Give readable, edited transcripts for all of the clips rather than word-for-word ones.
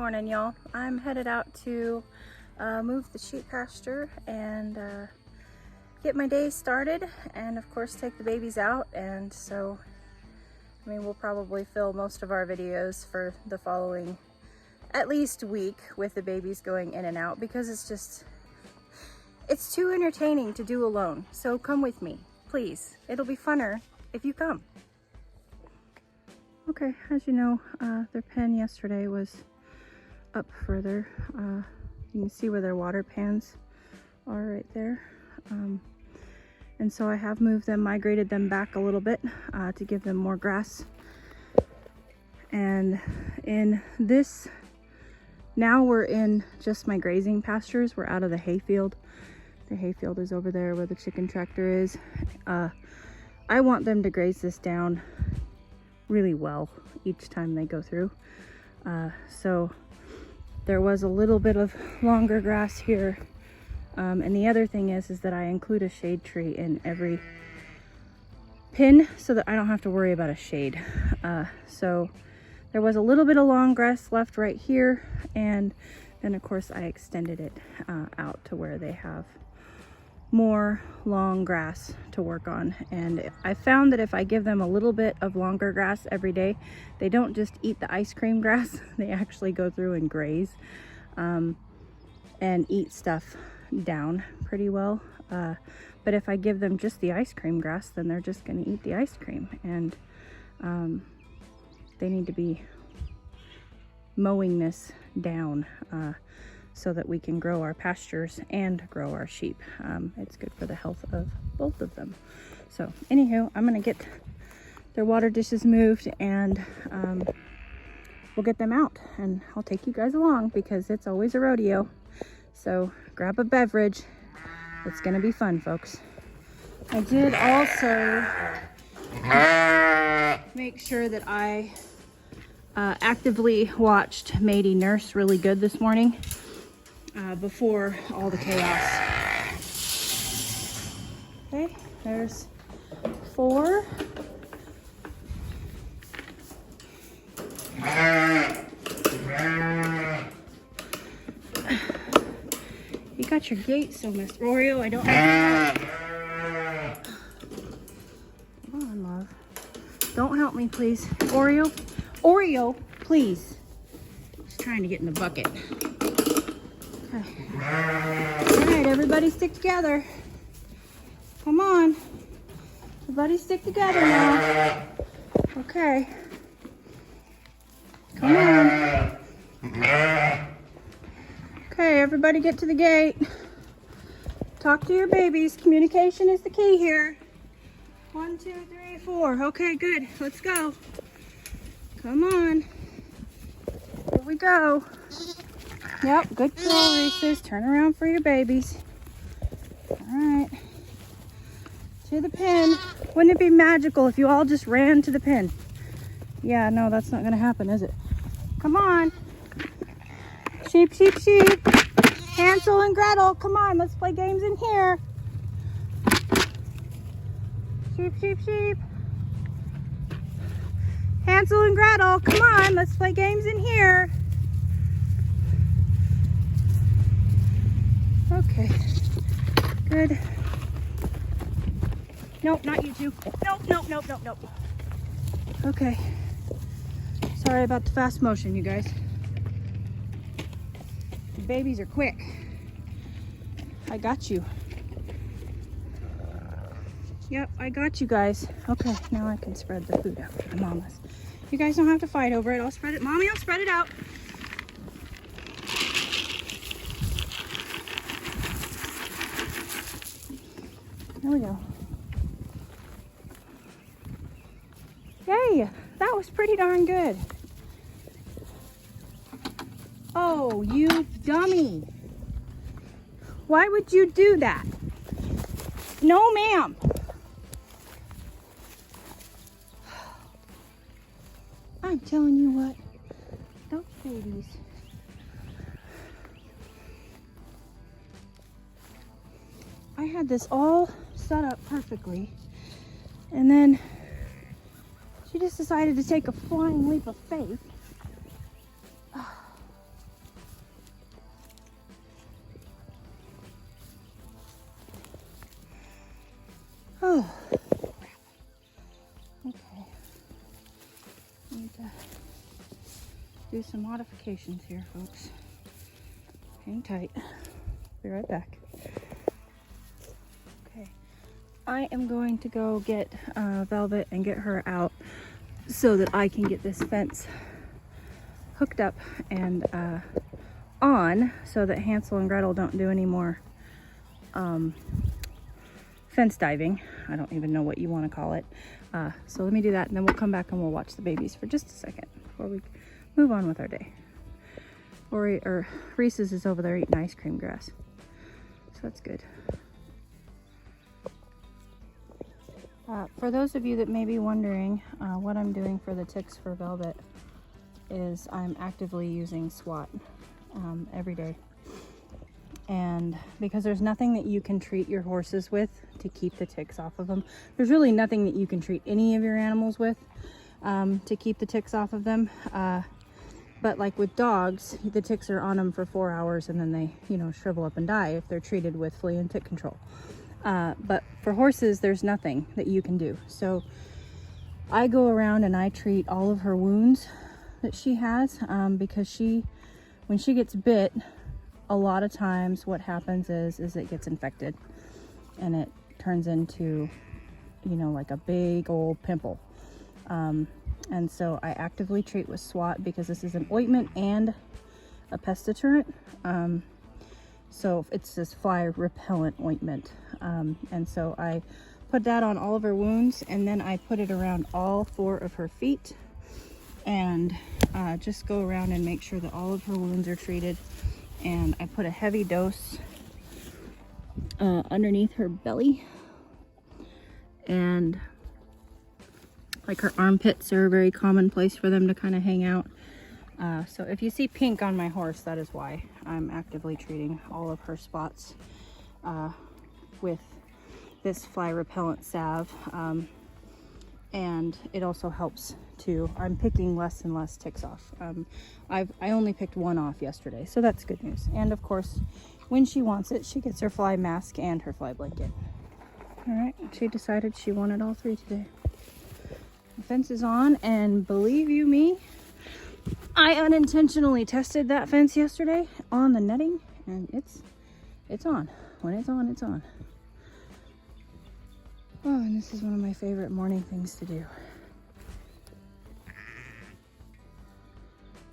morning, y'all. I'm headed out to move the sheep pasture and get my day started, and of course take the babies out. And so, I mean, we'll probably fill most of our videos for the following at least week with the babies going in and out, because it's too entertaining to do alone. So come with me, please. It'll be funner if you come. Okay, as you know, their pen yesterday was up further. You can see where their water pans are right there. And so I have moved them, migrated them back a little bit to give them more grass. And in this, now we're in just my grazing pastures. We're out of the hayfield. The hayfield is over there where the chicken tractor is. I want them to graze this down really well each time they go through. So there was a little bit of longer grass here. And the other thing is that I include a shade tree in every pen so that I don't have to worry about a shade. So there was a little bit of long grass left right here, and then of course I extended it out to where they have more long grass to work on. And I found that if I give them a little bit of longer grass every day, they don't just eat the ice cream grass, they actually go through and graze and eat stuff down pretty well. But if I give them just the ice cream grass, then they're just going to eat the ice cream, and they need to be mowing this down so that we can grow our pastures and grow our sheep. It's good for the health of both of them. So anywho, I'm gonna get their water dishes moved, and we'll get them out, and I'll take you guys along because it's always a rodeo. So grab a beverage. It's gonna be fun, folks. I did also make sure that I actively watched Matey nurse really good this morning before all the chaos. Okay, there's 4. You got your gate so messed. Oreo, I don't have to. Come on, love. Don't help me, please. Oreo, please. Just trying to get in the bucket. Okay. All right, everybody stick together. Come on. Everybody stick together now. Okay. Come on. Okay, everybody get to the gate. Talk to your babies. Communication is the key here. 1, 2, 3, 4. Okay, good. Let's go. Come on. Here we go. Yep, good girl, Reese's. Turn around for your babies. All right. To the pen. Wouldn't it be magical if you all just ran to the pen? Yeah, no, that's not going to happen, is it? Come on. Sheep, sheep, sheep. Hansel and Gretel, come on, let's play games in here. Sheep, sheep, sheep. Hansel and Gretel, come on, let's play games in here. Okay, good. Nope, not you two. Nope, nope, nope, nope, nope. Okay. Sorry about the fast motion, you guys. The babies are quick. I got you. Yep, I got you guys. Okay, now I can spread the food out for the mamas. You guys don't have to fight over it. I'll spread it. Mommy, I'll spread it out. There we go. Yay, that was pretty darn good. Oh, you dummy. Why would you do that? No, ma'am. I'm telling you what, those babies. I had this all set up perfectly, and then she just decided to take a flying leap of faith Okay. Need to do some modifications here, folks. Hang tight. Be right back. Okay. I am going to go get Velvet and get her out so that I can get this fence hooked up and on so that Hansel and Gretel don't do any more fence diving. I don't even know what you want to call it. So let me do that, and then we'll come back and we'll watch the babies for just a second before we move on with our day. Or Reese's is over there eating ice cream grass, so that's good. For those of you that may be wondering what I'm doing for the ticks for Velvet is I'm actively using SWAT every day. And because there's nothing that you can treat your horses with to keep the ticks off of them. There's really nothing that you can treat any of your animals with to keep the ticks off of them. But like with dogs, the ticks are on them for 4 hours and then they, you know, shrivel up and die if they're treated with flea and tick control. But for horses, there's nothing that you can do. So I go around and I treat all of her wounds that she has because when she gets bit, a lot of times what happens is it gets infected and it turns into, you know, like a big old pimple. And so I actively treat with SWAT because this is an ointment and a pest deterrent. So it's this fly repellent ointment. And so I put that on all of her wounds, and then I put it around all 4 of her feet and just go around and make sure that all of her wounds are treated. And I put a heavy dose underneath her belly, and like her armpits are a very common place for them to kind of hang out. So if you see pink on my horse, that is why I'm actively treating all of her spots with this fly repellent salve. And it also helps too. I'm picking less and less ticks off. I only picked 1 off yesterday, so that's good news. And of course, when she wants it, she gets her fly mask and her fly blanket. All right, she decided she wanted all 3 today. The fence is on, and believe you me, I unintentionally tested that fence yesterday on the netting, and it's on. When it's on, it's on. Oh, and this is one of my favorite morning things to do.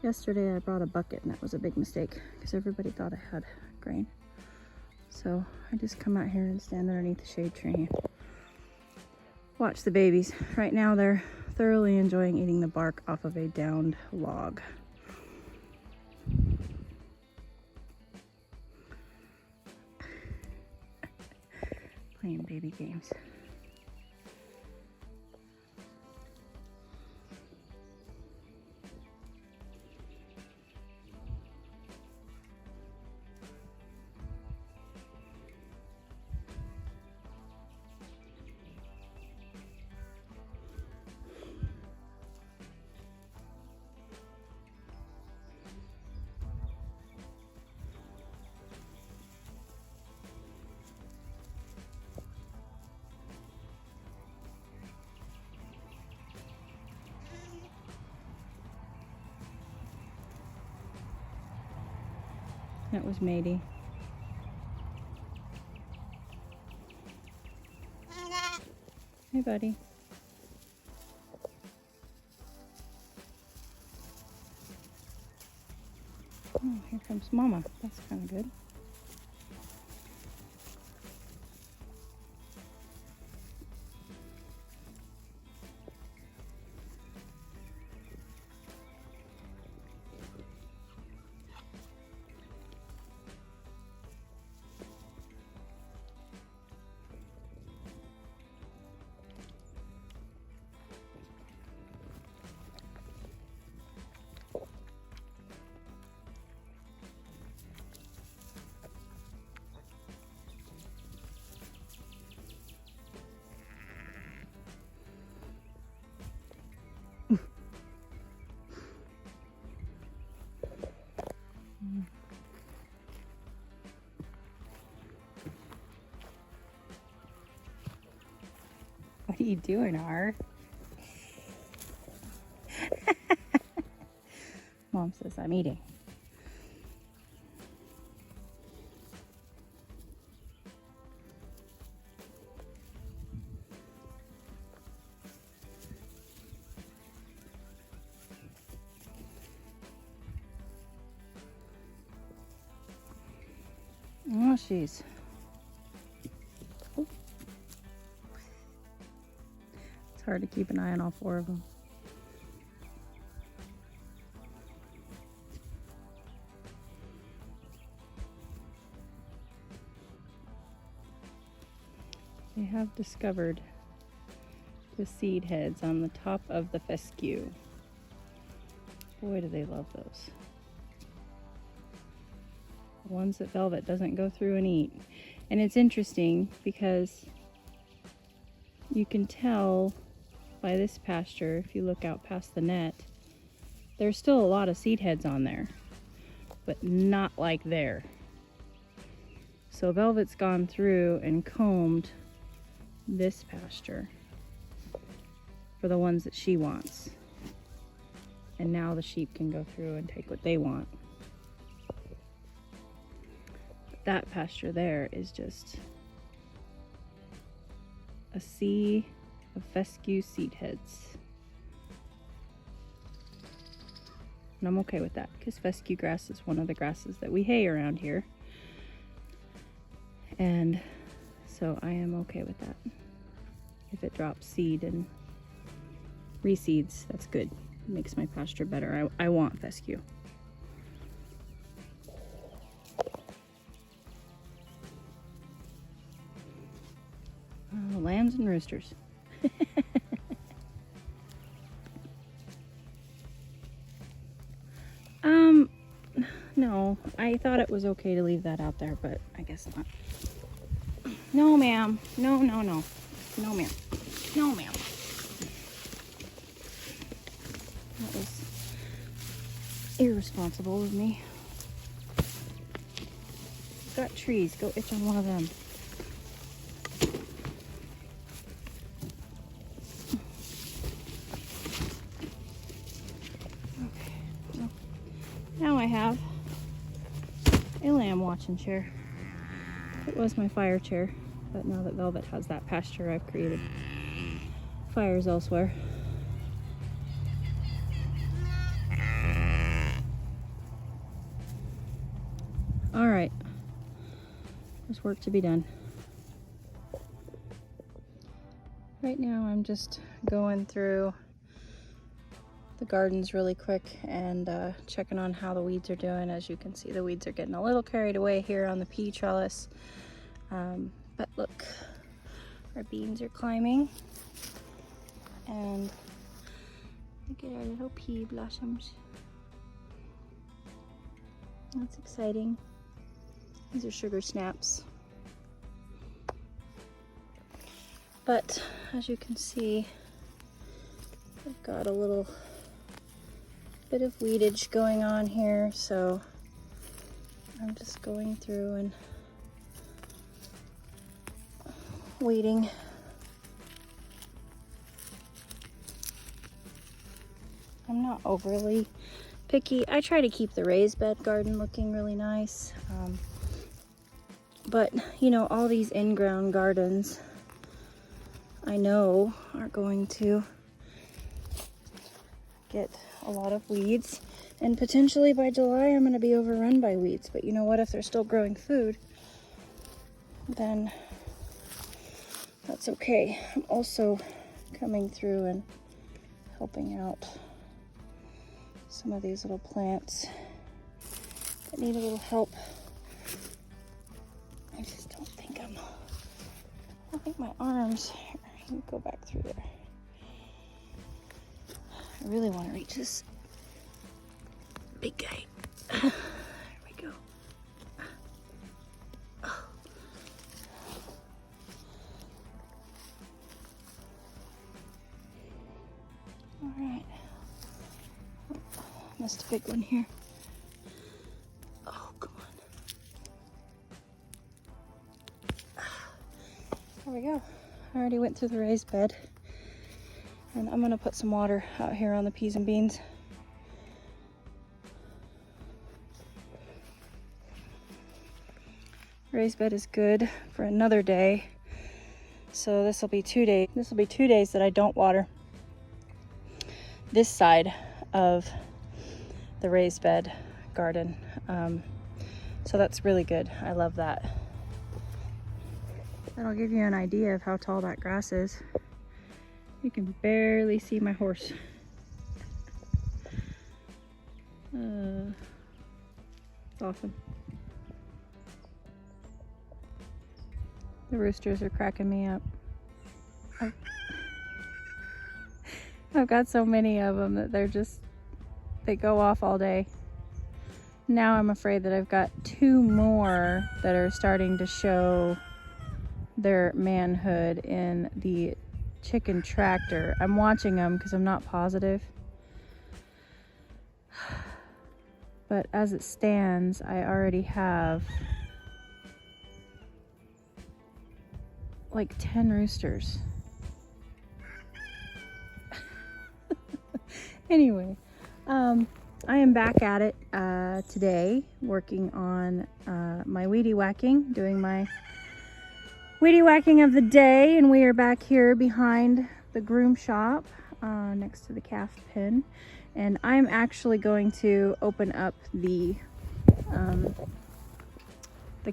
Yesterday I brought a bucket, and that was a big mistake because everybody thought I had grain. So I just come out here and stand underneath the shade tree and watch the babies. Right now they're thoroughly enjoying eating the bark off of a downed log. Playing baby games. That was Matey. Hey, buddy. Oh, here comes Mama. That's kind of good. What are you doing, R? Mom says I'm eating. Oh, jeez. It's hard to keep an eye on all four of them. They have discovered the seed heads on the top of the fescue. Boy, do they love those. The ones that Velvet doesn't go through and eat. And it's interesting because you can tell by this pasture, if you look out past the net, there's still a lot of seed heads on there, but not like there. So Velvet's gone through and combed this pasture for the ones that she wants. And now the sheep can go through and take what they want. But that pasture there is just a sea of fescue seed heads. And I'm okay with that because fescue grass is one of the grasses that we hay around here. And so I am okay with that. If it drops seed and reseeds, that's good. It makes my pasture better. I want fescue. Lambs and roosters. No, I thought it was okay to leave that out there, but I guess not. No, ma'am. No, no, no. No, ma'am. No, ma'am. That was irresponsible of me. Got trees. Go itch on one of them. Okay. Well, now I have a lamb watching chair. It was my fire chair, but now that Velvet has that pasture, I've created fires elsewhere. All right, there's work to be done. Right now I'm just going through the gardens really quick and checking on how the weeds are doing. As you can see, the weeds are getting a little carried away here on the pea trellis. But look, our beans are climbing, and look at our little pea blossoms. That's exciting. These are sugar snaps. But as you can see, I've got a little bit of weedage going on here, so I'm just going through and weeding. I'm not overly picky. I try to keep the raised bed garden looking really nice. But you know, all these in-ground gardens I know are going to get a lot of weeds, and potentially by July I'm going to be overrun by weeds. But you know what, if they're still growing food, then that's okay. I'm also coming through and helping out some of these little plants that need a little help. I just don't think I think my arms, here, let me go back through there. I really want to reach this big guy. There we go. Oh. All right. Oh, missed a big one here. Oh, come on. There we go. I already went through the raised bed. And I'm gonna put some water out here on the peas and beans. Raised bed is good for another day. So this will be 2 days. This will be 2 days that I don't water this side of the raised bed garden. So that's really good. I love that. That'll give you an idea of how tall that grass is. You can barely see my horse. It's awesome. The roosters are cracking me up. I've got so many of them that they go off all day. Now I'm afraid that I've got 2 more that are starting to show their manhood in the chicken tractor. I'm watching them because I'm not positive. But as it stands, I already have like 10 roosters. Anyway, I am back at it today, working on my weedy whacking, doing my weedy whacking of the day, and we are back here behind the groom shop next to the calf pen, and I'm actually going to open up the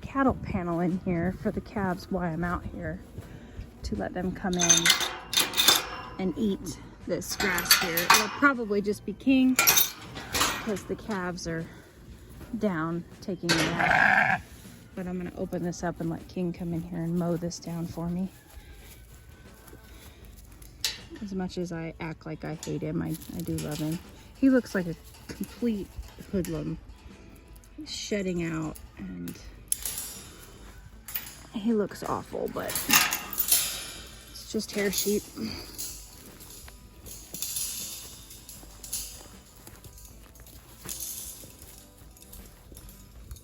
cattle panel in here for the calves while I'm out here, to let them come in and eat this grass here. It'll probably just be king because the calves are down taking a nap. But I'm gonna open this up and let King come in here and mow this down for me. As much as I act like I hate him, I do love him. He looks like a complete hoodlum. He's shedding out and he looks awful, but it's just hair sheep.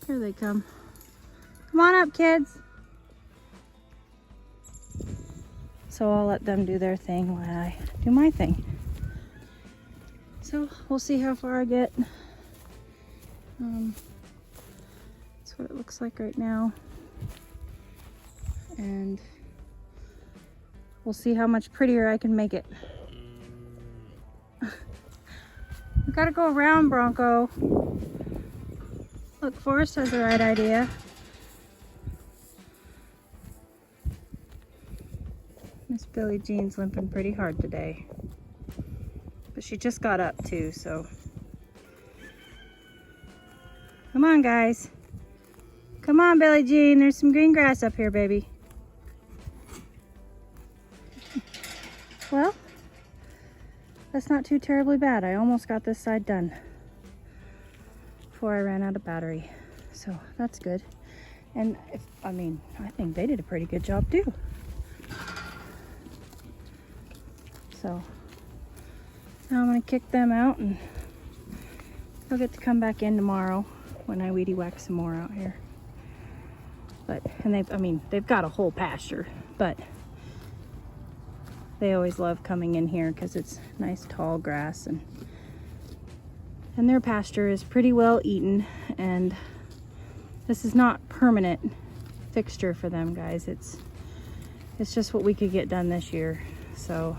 Here they come. Come on up, kids. So I'll let them do their thing while I do my thing. So we'll see how far I get. That's what it looks like right now. And we'll see how much prettier I can make it. We gotta go around, Bronco. Look, Forrest has the right idea. Miss Billie Jean's limping pretty hard today. But she just got up too, so. Come on, guys. Come on, Billie Jean. There's some green grass up here, baby. Well, that's not too terribly bad. I almost got this side done before I ran out of battery. So that's good. And I think they did a pretty good job too. So now I'm gonna kick them out and they'll get to come back in tomorrow when I weedy whack some more out here. But, and they've got a whole pasture, but they always love coming in here because it's nice tall grass, and their pasture is pretty well eaten, and this is not permanent fixture for them, guys. It's just what we could get done this year. So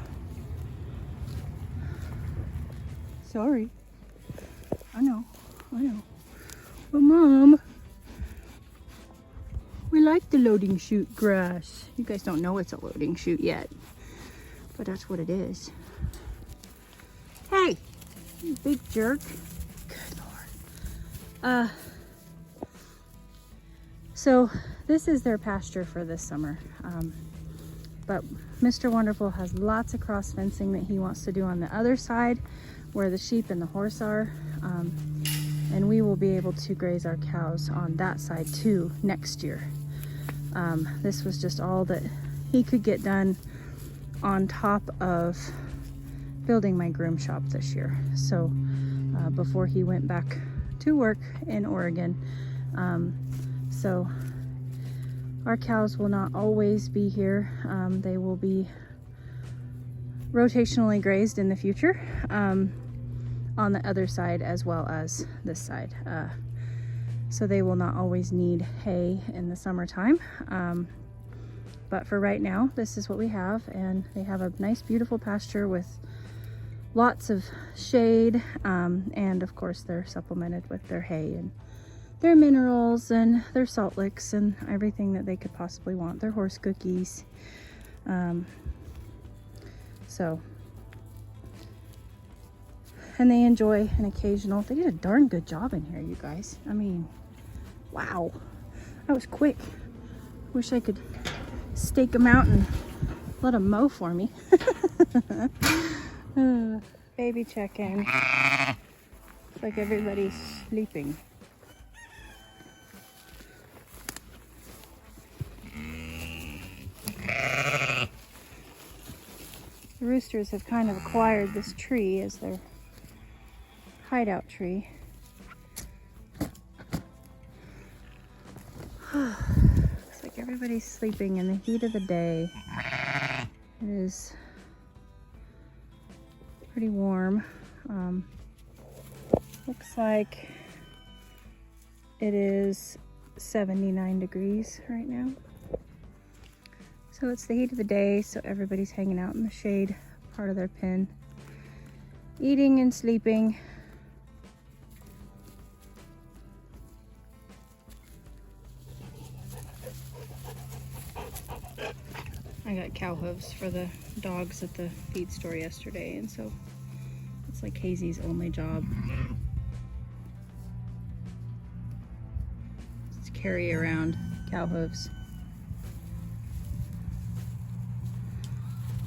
sorry. I know. But Mom, we like the loading chute grass. You guys don't know it's a loading chute yet, but that's what it is. Hey, you big jerk. Good Lord. So this is their pasture for this summer. But Mr. Wonderful has lots of cross fencing that he wants to do on the other side where the sheep and the horse are. And we will be able to graze our cows on that side too next year. This was just all that he could get done on top of building my groom shop this year. So before he went back to work in Oregon. So our cows will not always be here. They will be rotationally grazed in the future, on the other side as well as this side. So they will not always need hay in the summertime. But for right now, this is what we have, and they have a nice, beautiful pasture with lots of shade, and of course they're supplemented with their hay and their minerals and their salt licks and everything that they could possibly want. Their horse cookies. So, and they enjoy an occasional, they did a darn good job in here, you guys. I mean, wow, that was quick. Wish I could stake them out and let them mow for me. Baby check-in. It's like everybody's sleeping. The roosters have kind of acquired this tree as their hideout tree. Looks like everybody's sleeping in the heat of the day. It is pretty warm. Looks like it is 79 degrees right now. So it's the heat of the day, so everybody's hanging out in the shade, part of their pen, eating and sleeping. I got cow hooves for the dogs at the feed store yesterday, and so it's like Hazy's only job. Just carry around cow hooves.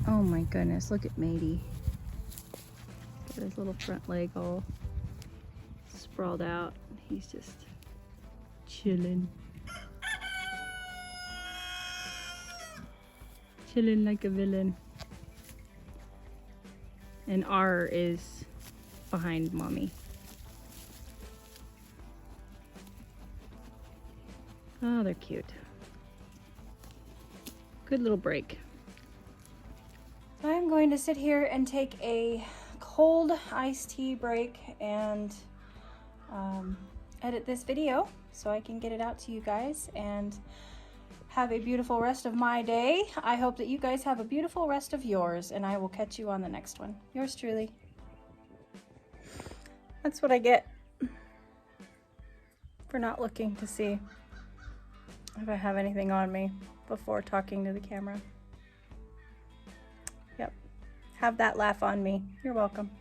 Oh my goodness, look at Matey. Got his little front leg all sprawled out. He's just chilling. Chilling like a villain. And R is behind mommy. Oh, they're cute. Good little break. I'm going to sit here and take a cold iced tea break and edit this video so I can get it out to you guys and have a beautiful rest of my day. I hope that you guys have a beautiful rest of yours, and I will catch you on the next one. Yours truly. That's what I get for not looking to see if I have anything on me before talking to the camera. Yep. Have that laugh on me. You're welcome.